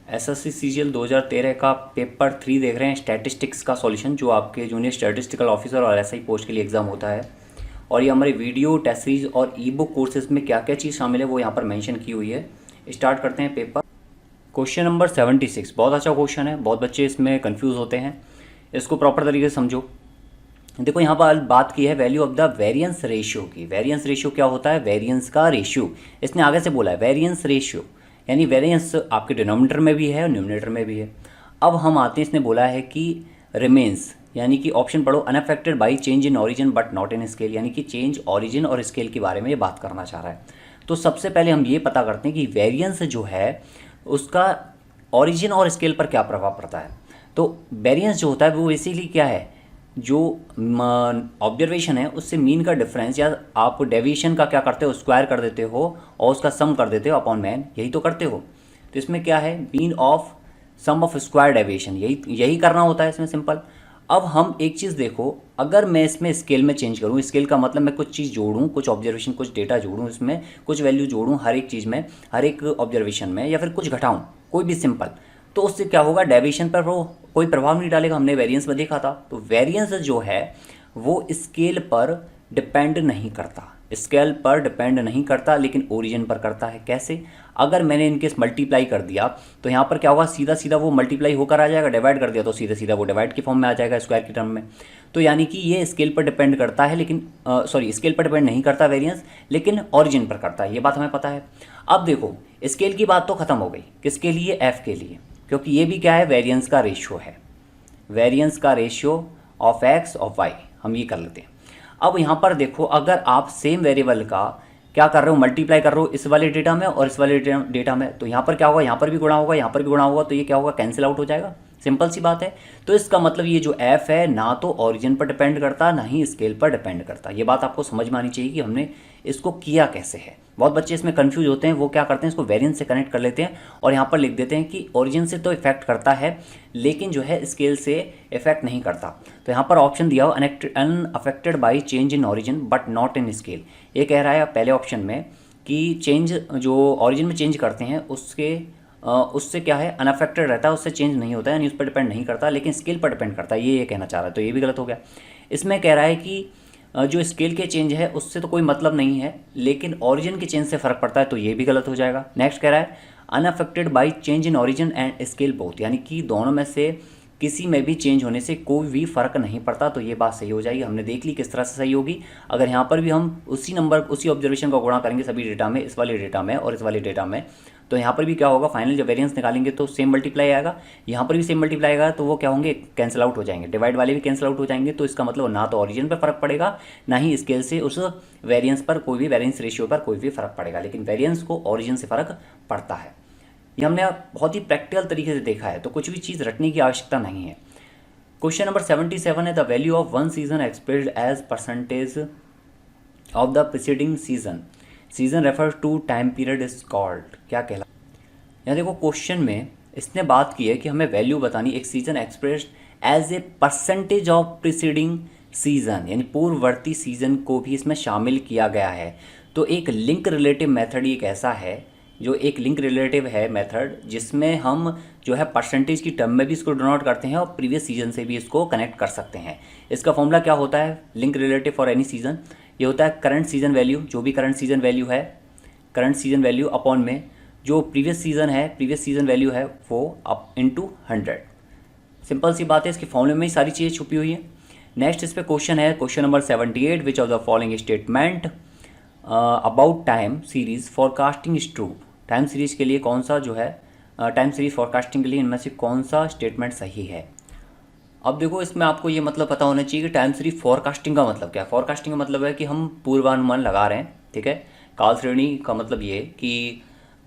SSC CGL 2013 का paper 3 देख रहे हैं, स्टैटिस्टिक्स का सॉल्यूशन, जो आपके जूनियर स्टैटिस्टिकल ऑफिसर और एसआई पोस्ट के लिए एग्जाम होता है। और ये हमारे वीडियो टेस्ट सीरीज और ई बुक कोर्सेज में क्या क्या चीज़ शामिल है वो यहाँ पर मेंशन की हुई है। स्टार्ट करते हैं पेपर। क्वेश्चन नंबर 76 बहुत अच्छा क्वेश्चन है, बहुत बच्चे इसमें कंफ्यूज होते हैं, इसको प्रॉपर तरीके से समझो। देखो यहाँ पर बात की है value of the variance ratio की। वेरिएंस रेशियो क्या होता है? वेरिएंस का रेशियो। इसने आगे से बोला है वेरिएंस रेशियो, यानी वेरिएंस आपके डिनोमिनेटर में भी है और न्यूमरेटर में भी है। अब हम आते हैं, इसने बोला है कि रिमेन्स, यानी कि ऑप्शन पढ़ो, unaffected by change in origin but not in scale, यानी कि चेंज ऑरिजिन और स्केल के बारे में ये बात करना चाह रहा है। तो सबसे पहले हम ये पता करते हैं कि वेरिएंस जो है उसका ऑरिजिन और स्केल पर क्या प्रभाव पड़ता है। तो वेरिएंस जो होता है वो बेसिकली क्या है, जो ऑब्जर्वेशन है उससे मीन का डिफरेंस, या आप डेविएशन का क्या करते हो, स्क्वायर कर देते हो और उसका सम कर देते हो अपॉन मैन, यही तो करते हो। तो इसमें क्या है, mean of sum of square deviation, यही करना होता है इसमें, सिंपल। अब हम एक चीज़ देखो, अगर मैं इसमें स्केल में चेंज करूँ, स्केल का मतलब मैं कुछ चीज़ जोड़ूँ, कुछ ऑब्जर्वेशन, कुछ डेटा जोड़ूँ, इसमें कुछ वैल्यू जोड़ूँ हर एक चीज़ में, हर एक ऑब्जर्वेशन में, या फिर कुछ घटाऊँ, कोई भी सिंपल, तो उससे क्या होगा, डेविएशन पर वो कोई प्रभाव नहीं डालेगा। हमने वेरिएंस में देखा था। तो वेरिएंस जो है वो स्केल पर डिपेंड नहीं करता, स्केल पर डिपेंड नहीं करता, लेकिन ओरिजिन पर करता है। कैसे? अगर मैंने इनकेस मल्टीप्लाई कर दिया तो यहाँ पर क्या होगा, सीधा सीधा वो मल्टीप्लाई होकर आ जाएगा, डिवाइड कर दिया तो सीधा सीधा वो डिवाइड की फॉर्म में आ जाएगा, स्क्वायर की टर्म में। तो यानी कि ये स्केल पर डिपेंड करता है, लेकिन स्केल पर डिपेंड नहीं करता वेरिएंस, लेकिन ऑरिजिन पर करता है, ये बात हमें पता है। अब देखो, स्केल की बात तो खत्म हो गई, किसके लिए? एफ के लिए, क्योंकि ये भी क्या है, वेरिएंस का रेशियो है, वेरिएंस का ratio of X of Y, हम ये कर लेते हैं। अब यहाँ पर देखो, अगर आप सेम वेरिएबल का क्या कर रहे हो, मल्टीप्लाई कर रहे हो इस वाले डेटा में और इस वाले डेटा में, तो यहाँ पर क्या होगा, यहाँ पर भी गुणा होगा, यहाँ पर भी गुणा होगा, तो ये क्या होगा, कैंसिल आउट हो जाएगा। सिंपल सी बात है। तो इसका मतलब ये जो एफ है ना तो ओरिजिन पर डिपेंड करता, ना ही स्केल पर डिपेंड करता। ये बात आपको समझ में आनी चाहिए कि हमने इसको किया कैसे है। बहुत बच्चे इसमें कंफ्यूज होते हैं, वो क्या करते हैं, इसको वेरिएंस से कनेक्ट कर लेते हैं और यहाँ पर लिख देते हैं कि ओरिजिन से तो इफेक्ट करता है, लेकिन जो है स्केल से इफेक्ट नहीं करता। तो यहाँ पर ऑप्शन दिया हो unaffected by change in origin but not in scale. ये कह रहा है पहले ऑप्शन में कि चेंज जो ओरिजिन में चेंज करते हैं उससे क्या है, अनअफेक्टेड रहता है, उससे चेंज नहीं होता है, यानी उस पर डिपेंड नहीं करता, लेकिन स्केल पर डिपेंड करता है, ये कहना चाह रहा है। तो ये भी गलत हो गया। इसमें कह रहा है कि जो स्केल के चेंज है उससे तो कोई मतलब नहीं है, लेकिन ओरिजिन के चेंज से फ़र्क पड़ता है, तो ये भी गलत हो जाएगा। नेक्स्ट कह रहा है unaffected by change in origin and scale both, यानी कि दोनों में से किसी में भी चेंज होने से कोई भी फ़र्क नहीं पड़ता, तो ये बात सही हो जाएगी। हमने देख ली किस तरह से सही होगी। अगर यहाँ पर भी हम उसी नंबर, उसी ऑब्जर्वेशन का गुणा करेंगे सभी डेटा में, इस वाले डेटा में और इस वाले डेटा में, तो यहाँ पर भी क्या होगा, फाइनल जब वेरिएंस निकालेंगे तो सेम मल्टीप्लाई आएगा, यहाँ पर भी सेम मल्टीप्लाई आएगा, तो वो क्या होंगे, कैंसिल आउट हो जाएंगे, डिवाइड वाले भी कैंसिल आउट हो जाएंगे। तो इसका मतलब ना तो ऑरिजिन पर फर्क पड़ेगा, ना ही स्केल से उस वेरिएंस पर, कोई भी वेरिएंस रेशियो पर कोई भी फर्क पड़ेगा, लेकिन वेरिएंस को ऑरिजिन से फ़र्क पड़ता है। ये हमने बहुत ही प्रैक्टिकल तरीके से देखा है, तो कुछ भी चीज़ रटने की आवश्यकता नहीं है। क्वेश्चन नंबर 77 है the value of one season expressed as percentage of the preceding season, season refer to time period is called, क्या कहला। यहाँ देखो क्वेश्चन में इसने बात की है कि हमें वैल्यू बतानी, एक season expressed as a percentage of preceding season, यानी पूर्ववर्ती सीजन को भी इसमें शामिल किया गया है। तो एक लिंक रिलेटिव मेथड एक ऐसा है, जो एक लिंक रिलेटिव है मेथड, जिसमें हम जो है परसेंटेज की टर्म में भी इसको डिनोट करते हैं और प्रीवियस सीजन से भी इसको कनेक्ट कर सकते हैं। इसका फॉर्मूला क्या होता है, link relative for any season, ये होता है करंट सीजन वैल्यू, जो भी करंट सीजन वैल्यू है, करंट सीजन वैल्यू अपॉन में जो प्रीवियस सीजन है, प्रीवियस सीजन वैल्यू है, वो अप इनटू 100। सिंपल सी बात है, इसके फॉर्मूले में ही सारी चीज़ें छुपी हुई हैं। नेक्स्ट इस पे क्वेश्चन है, question number 78, which of the following statement about time series forecasting is true. Time series के लिए कौन सा जो है, टाइम सीरीज फॉरकास्टिंग के लिए इनमें से कौन सा स्टेटमेंट सही है। अब देखो, इसमें आपको ये मतलब पता होना चाहिए कि टाइम सीरीज फॉरकास्टिंग का मतलब क्या है। फॉरकास्टिंग का मतलब है कि हम पूर्वानुमान लगा रहे हैं, ठीक है। काल श्रेणी का मतलब ये कि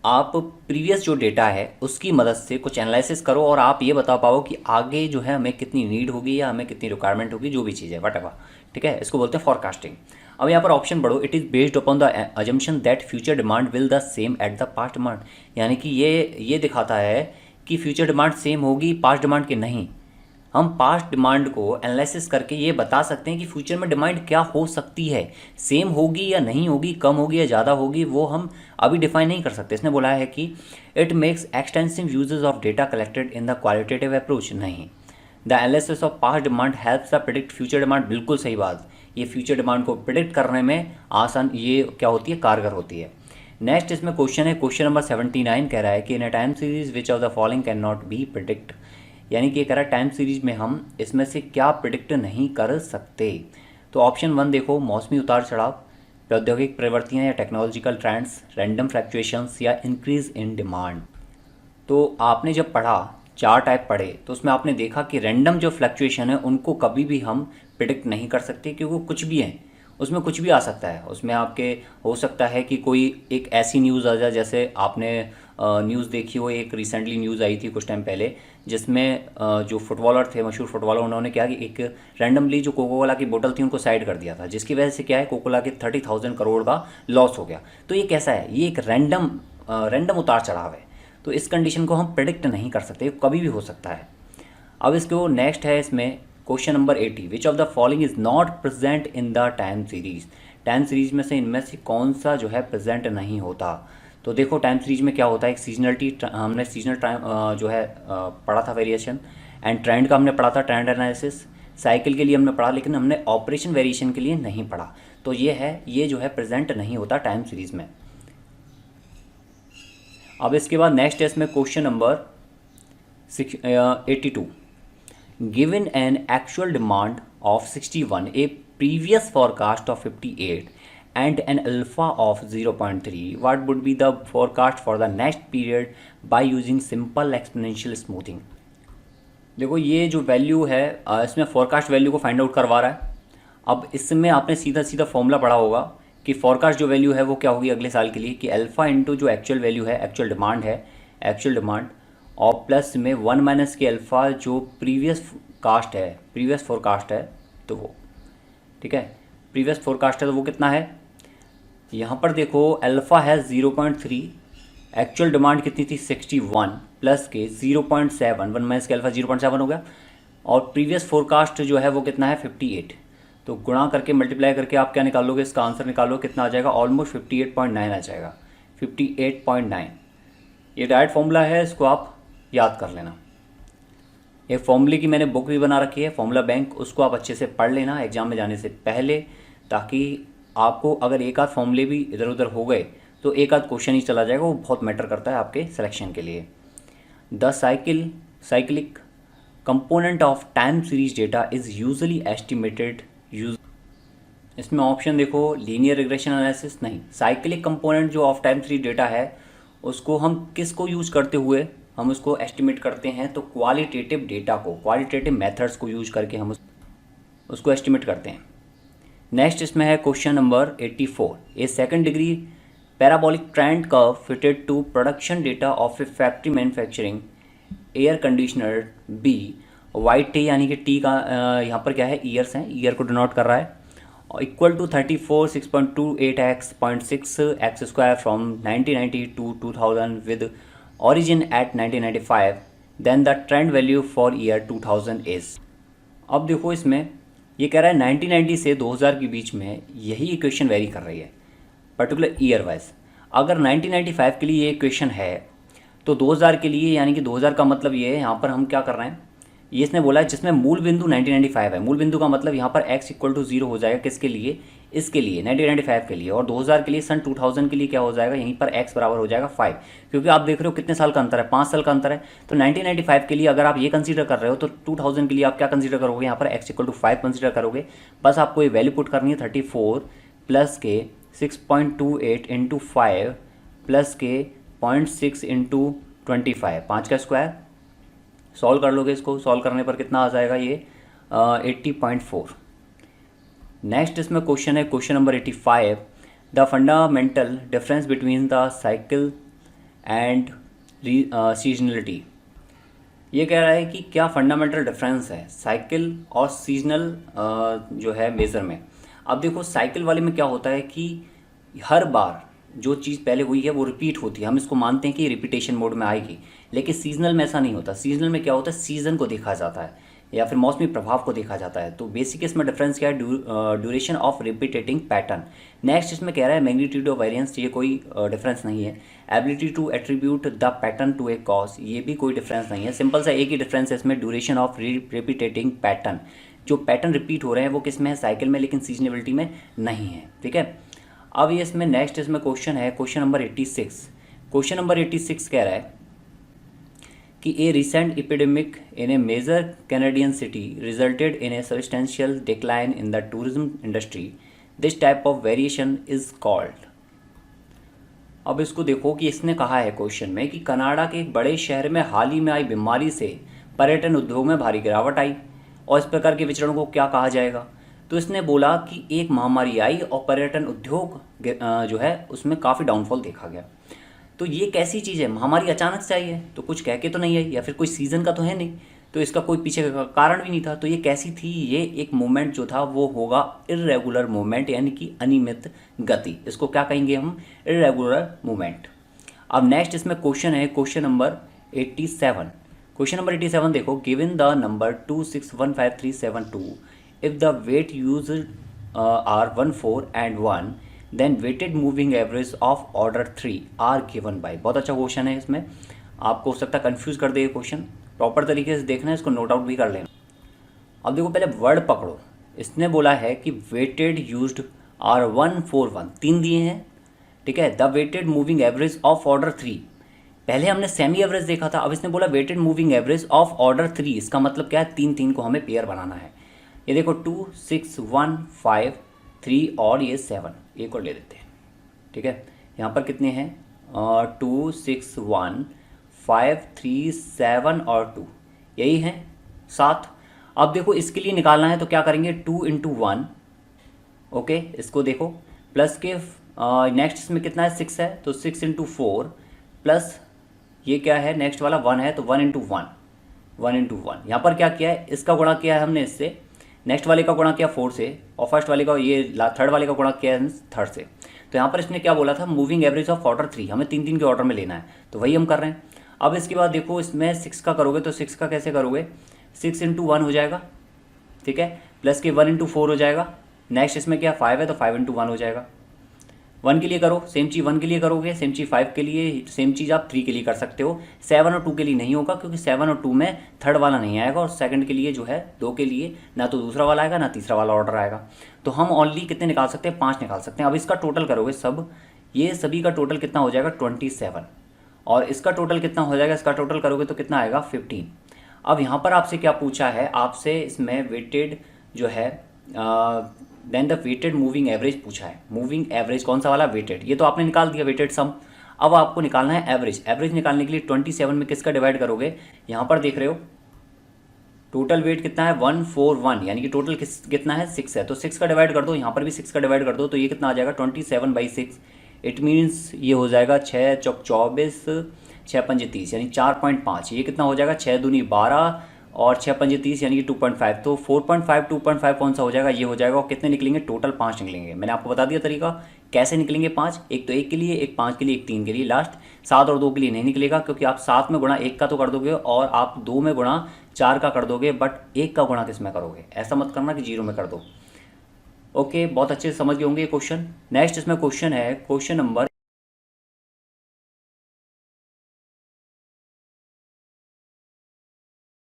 आप प्रीवियस जो डेटा है उसकी मदद से कुछ एनालिसिस करो और आप ये बता पाओ कि आगे जो है हमें कितनी नीड होगी या हमें कितनी रिक्वायरमेंट होगी, जो भी चीज़ है वटएवर, ठीक है। इसको बोलते हैं फॉरकास्टिंग। अब यहाँ पर ऑप्शन पढ़ो, it is based upon the assumption that future demand will the same at the past demand, यानी कि ये दिखाता है कि फ्यूचर डिमांड सेम होगी पास्ट डिमांड के नहीं। हम पास्ट डिमांड को एनालिसिस करके ये बता सकते हैं कि फ्यूचर में डिमांड क्या हो सकती है, सेम होगी या नहीं होगी, कम होगी या ज़्यादा होगी, वो हम अभी डिफाइन नहीं कर सकते। इसने बोला है कि it makes extensive uses of data collected in the qualitative approach. नहीं, the analysis of past demand helps the predict future demand. बिल्कुल सही बात, ये फ्यूचर डिमांड को प्रिडिक्ट करने में आसान ये क्या होती है, कारगर होती है। नेक्स्ट इसमें क्वेश्चन है, क्वेश्चन नंबर 79 कह रहा है कि in a time series which of the following can not be predict. यानी कि ये कह रहा है टाइम सीरीज में हम इसमें से क्या प्रिडिक्ट नहीं कर सकते। तो ऑप्शन 1 देखो, मौसमी उतार चढ़ाव, प्रौद्योगिक प्रवृत्तियाँ या टेक्नोलॉजिकल ट्रेंड्स, रैंडम फ्लक्चुएशंस या इंक्रीज इन डिमांड। तो आपने जब पढ़ा, 4 टाइप पढ़े, तो उसमें आपने देखा कि रैंडम जो फ्लक्चुएशन है उनको कभी भी हम प्रिडिक्ट नहीं कर सकते, क्योंकि वो कुछ भी हैं, उसमें कुछ भी आ सकता है। उसमें आपके हो सकता है कि कोई एक ऐसी न्यूज़ आ जाए, जैसे आपने न्यूज़ देखी हो, एक रिसेंटली न्यूज़ आई थी कुछ टाइम पहले, जिसमें जो फुटबॉलर थे, मशहूर फुटबॉलर, उन्होंने क्या कि एक रैंडमली जो कोको कोला की बोतल थी उनको साइड कर दिया था, जिसकी वजह से क्या है, कोको कोला के 30,000 करोड़ का लॉस हो गया। तो ये कैसा है, ये एक रैंडम उतार चढ़ाव है। तो इस कंडीशन को हम प्रिडिक्ट नहीं कर सकते, कभी भी हो सकता है। अब इसको नेक्स्ट है, इसमें question number 80, which of the following is not present in the time series. Time series में से इनमें से कौन सा जो है प्रेजेंट नहीं होता। तो देखो टाइम सीरीज में क्या होता है, एक सीजनलिटी, हमने सीजनल टाइम जो है पढ़ा था, वेरिएशन एंड ट्रेंड का हमने पढ़ा था, ट्रेंड एनालिसिस। साइकिल के लिए हमने पढ़ा, लेकिन हमने ऑपरेशन वेरिएशन के लिए नहीं पढ़ा। तो ये है, ये जो है प्रेजेंट नहीं होता टाइम सीरीज में। अब इसके बाद नेक्स्ट है इसमें question number 82, given an actual demand of 61, a previous forecast of 58 and an alpha of 0.3, what would be the forecast for the next period by using simple exponential smoothing. देखो ये जो value है, इसमें forecast value को find out करवा रहा है। अब इसमें आपने सीधा सीधा फॉर्मूला पढ़ा होगा कि फोरकास्ट जो वैल्यू है वो क्या होगी अगले साल के लिए, कि अल्फ़ा इंटू जो एक्चुअल वैल्यू है, एक्चुअल डिमांड है, एक्चुअल डिमांड, और प्लस में 1 माइनस के अल्फ़ा जो प्रीवियस कास्ट है, प्रीवियस फोरकास्ट है, तो वो ठीक है, प्रीवियस फोरकास्ट है तो वो कितना है, यहाँ पर देखो अल्फ़ा है 0.3, एक्चुअल डिमांड कितनी थी 61, प्लस के 0.7, 1 माइनस के अल्फ़ा 0.7 हो गया, और प्रीवियस फोरकास्ट जो है वो कितना है 58। तो गुणा करके मल्टीप्लाई करके आप क्या निकालोगे, इसका आंसर निकालो, कितना आ जाएगा, ऑलमोस्ट 58.9 आ जाएगा, 58.9। ये डायरेक्ट फॉर्मूला है, इसको आप याद कर लेना। एक फॉर्मूले की मैंने बुक भी बना रखी है, फॉर्मूला बैंक, उसको आप अच्छे से पढ़ लेना एग्जाम में जाने से पहले, ताकि आपको अगर एक आध फॉर्मूले भी इधर उधर हो गए तो एक आध क्वेश्चन ही चला जाएगा, वो बहुत मैटर करता है आपके सिलेक्शन के लिए। The cyclic component of time series data is usually estimated इसमें ऑप्शन देखो, लीनियर रिग्रेशन एनालिसिस नहीं, साइक्लिक कंपोनेंट जो ऑफ टाइम सीरीज डेटा है उसको हम किसको यूज़ करते हुए हम उसको एस्टिमेट करते हैं, तो क्वालिटेटिव डेटा को, क्वालिटेटिव मेथड्स को यूज करके हम उसको एस्टिमेट करते हैं। नेक्स्ट इसमें है question number 84, a second degree parabolic trend curve fitted to production data of a factory manufacturing air conditioner be, Y T T यानी कि टी का यहाँ पर क्या है, ईयर्स हैं, ईयर को डिनोट कर रहा है, equal to 34 6.28x.6 X square from 1990 to 2000 with origin at 1995, then the trend value for year 2000 is। अब देखो इसमें ये कह रहा है 1990 से 2000 के बीच में यही इक्वेशन वेरी कर रही है पर्टिकुलर ईयर वाइज। अगर 1995 के लिए ये इक्वेशन है तो 2000 के लिए, यानी कि 2000 का मतलब ये है, यहाँ पर हम क्या कर रहे हैं, ये इसने बोला है जिसमें मूल बिंदु 1995 है, मूल बिंदु का मतलब यहाँ पर x इक्वल टू 0 हो जाएगा, किसके लिए, इसके लिए 1995 के लिए, और 2000 के लिए, सन 2000 के लिए क्या हो जाएगा, यहीं पर x बराबर हो जाएगा 5, क्योंकि आप देख रहे हो कितने साल का अंतर है, 5 साल का अंतर है। तो 1995 के लिए अगर आप ये कंसीडर कर रहे हो तो 2000 के लिए आप क्या कंसीडर करोगे, यहाँ पर x इक्वल टू 5 कंसीडर करोगे। बस आपको ये वैल्यू पुट करनी है 34 प्लस के 6.28 इंटू 5 प्लस के 0.6 इंटू 25, 5 का स्क्वायर, सॉल्व कर लोगे इसको, सॉल्व करने पर कितना आ जाएगा ये 80.4। नेक्स्ट इसमें क्वेश्चन है question number 85, the fundamental difference between the cycle and seasonality. ये कह रहा है कि क्या फंडामेंटल डिफरेंस है साइकिल और सीजनल जो है मेज़र में। अब देखो साइकिल वाले में क्या होता है कि हर बार जो चीज़ पहले हुई है वो रिपीट होती है, हम इसको मानते हैं कि रिपीटेशन मोड में आएगी, लेकिन सीजनल में ऐसा नहीं होता। सीजनल में क्या होता है, सीज़न को देखा जाता है या फिर मौसमी प्रभाव को देखा जाता है। तो बेसिक इसमें डिफरेंस क्या है, duration of repeating pattern. Next इसमें कह रहा है मैग्नीट्यूड ऑफ वेरिएंस, ये कोई डिफरेंस नहीं है। Ability to attribute the pattern to a cause, ये भी कोई डिफरेंस नहीं है। सिंपल सा एक ही डिफरेंस है इसमें, ड्यूरेशन ऑफ रिपीटेटिंग पैटर्न। जो पैटर्न रिपीट हो रहे हैं वो किस में है, साइकिल में, लेकिन सीजनेबिलिटी में नहीं है। ठीक है, अब ये इसमें नेक्स्ट इसमें क्वेश्चन है, क्वेश्चन नंबर 86। क्वेश्चन नंबर 86 कह रहा है कि a recent epidemic in a major Canadian city resulted in a substantial decline in the tourism industry, this type of variation is called. अब इसको देखो कि इसने कहा है क्वेश्चन में कि कनाडा के एक बड़े शहर में हाल ही में आई बीमारी से पर्यटन उद्योग में भारी गिरावट आई और इस प्रकार के विचरण को क्या कहा जाएगा। तो इसने बोला कि एक महामारी आई और पर्यटन उद्योग जो है उसमें काफ़ी डाउनफॉल देखा गया। तो ये कैसी चीज़ है, महामारी अचानक से आई है तो कुछ कह के तो नहीं आई, या फिर कोई सीज़न का तो है नहीं, तो इसका कोई पीछे का कारण भी नहीं था। तो ये कैसी थी, ये एक मूवमेंट जो था वो होगा इर्रेगुलर मूवमेंट, यानी कि अनियमित गति। इसको क्या कहेंगे हम, इर्रेगुलर मूवमेंट। अब नेक्स्ट इसमें क्वेश्चन है, क्वेश्चन नंबर 87। क्वेश्चन नंबर 87 देखो, given the number 2615372 if the weight use are 14 and 1 then weighted moving average of order 3 are given by. बहुत अच्छा क्वेश्चन है, इसमें आपको हो सकता है कंफ्यूज कर दे ये क्वेश्चन, प्रॉपर तरीके से देखना है, इसको नोट आउट भी कर लेना। अब देखो पहले वर्ड पकड़ो, इसने बोला है कि वेटेड यूज्ड आर 141, 3 दिए हैं। ठीक है, the weighted moving average of order 3, पहले हमने सेमी एवरेज देखा था, अब इसने बोला weighted moving average of order 3। इसका मतलब क्या है, 3 को हमें पेयर बनाना है। ये देखो 2 6 1 5 3 और ये 7, एक और ले देते हैं। ठीक है, यहाँ पर कितने हैं, 2 6 1 5 3 7 और 2, यही है 7। अब देखो इसके लिए निकालना है तो क्या करेंगे, 2 into 1। ओके, इसको देखो प्लस के नेक्स्ट इसमें कितना है, 6 है, तो 6 into 4 प्लस ये क्या है नेक्स्ट वाला 1 है, तो 1 into 1। यहाँ पर क्या किया है, इसका गुणा किया है हमने इससे, नेक्स्ट वाले का गुणा किया 4 से, और फर्स्ट वाले का ये थर्ड वाले का गुणा किया है थर्ड से। तो यहाँ पर इसने क्या बोला था, मूविंग एवरेज ऑफ ऑर्डर 3, हमें 3 के ऑर्डर में लेना है, तो वही हम कर रहे हैं। अब इसके बाद देखो इसमें 6 का करोगे तो 6 का कैसे करोगे, 6 into 1 हो जाएगा। ठीक है, प्लस के 1 into 4 हो जाएगा। नेक्स्ट इसमें क्या 5 है तो 5 into 1 हो जाएगा। 1 के लिए करो सेम चीज़, 1 के लिए करोगे सेम चीज़, 5 के लिए सेम चीज़ आप 3 के लिए कर सकते हो। 7 और 2 के लिए नहीं होगा, क्योंकि 7 और 2 में थर्ड वाला नहीं आएगा, और सेकंड के लिए जो है 2 के लिए ना तो दूसरा वाला आएगा ना तीसरा वाला ऑर्डर आएगा। तो हम ओनली कितने निकाल सकते हैं, 5 निकाल सकते हैं। अब इसका टोटल करोगे सब, ये सभी का टोटल कितना हो जाएगा 27, और इसका टोटल कितना हो जाएगा, इसका टोटल करोगे तो कितना आएगा 15। अब यहाँ पर आपसे क्या पूछा है, आपसे इसमें वेटेड जो है then the weighted moving average पूछा है। मूविंग एवरेज कौन सा वाला, वेटेड, ये तो आपने निकाल दिया वेटेड सम। अब आपको निकालना है एवरेज। एवरेज निकालने के लिए 27 में किसका डिवाइड करोगे, यहाँ पर देख रहे हो टोटल वेट कितना है 141, यानी कि टोटल कितना है 6 है, तो 6 का डिवाइड कर दो, यहाँ पर भी 6 का डिवाइड कर दो, तो ये कितना आ जाएगा 27/6। इट मीन्स ये हो जाएगा 6 चौक 24 6 पंजे 30, यानी 4.5। ये कितना हो जाएगा 6 दूनी 12 और 6 पंजे 30, यानी कि 2.5। तो 4.5 2.5 कौन सा हो जाएगा, ये हो जाएगा। और कितने निकलेंगे, टोटल 5 निकलेंगे। मैंने आपको बता दिया तरीका कैसे निकलेंगे 5, एक तो 1 के लिए, एक 5 के लिए, एक 3 के लिए, लास्ट 7 और 2 के लिए नहीं निकलेगा, क्योंकि आप 7 में गुणा 1 का तो कर दोगे और आप 2 में गुणा 4 का कर दोगे, बट 1 का गुणा किस में करोगे, ऐसा मत करना कि 0 में कर दो। ओके, बहुत अच्छे से समझ गए होंगे ये क्वेश्चन। नेक्स्ट इसमें क्वेश्चन है, क्वेश्चन नंबर